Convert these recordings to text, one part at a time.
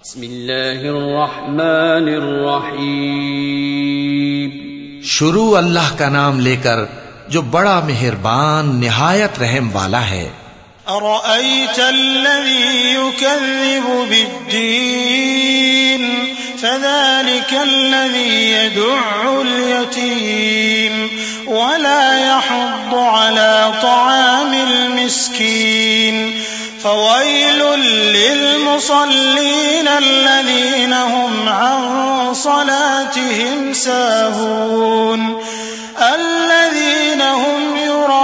بسم اللہ الرحمن الرحیم. شروع اللہ کا نام لے کر جو بڑا مہربان نہایت رحم والا ہے. أرأيت الذي يكذب بالدين فذلك الذي يدع اليتيم ولا يحض على طعام المسكين فويل للمصلين الذين هم عن صلاتهم ساهون الذين هم يراءون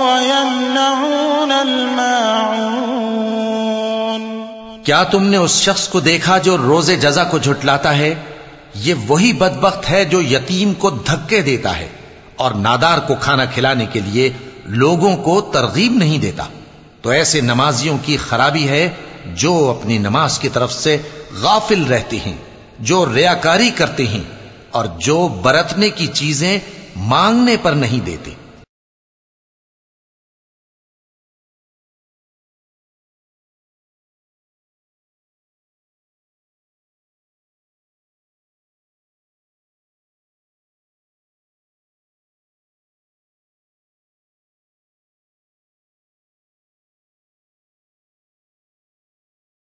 ويمنعون الماعون. کیا تم نے اس شخص کو دیکھا جو روز جزا کو جھٹلاتا ہے؟ یہ وہی بدبخت ہے جو یتیم کو دھکے دیتا ہے اور نادار کو کھانا کھلانے کے لیے لوگوں کو ترغیب نہیں دیتا. تو ایسے نمازیوں کی خرابی ہے جو اپنی نماز کی طرف سے غافل رہتے ہیں، جو ریاکاری کرتے ہیں اور جو برتنے کی چیزیں مانگنے پر نہیں دیتے.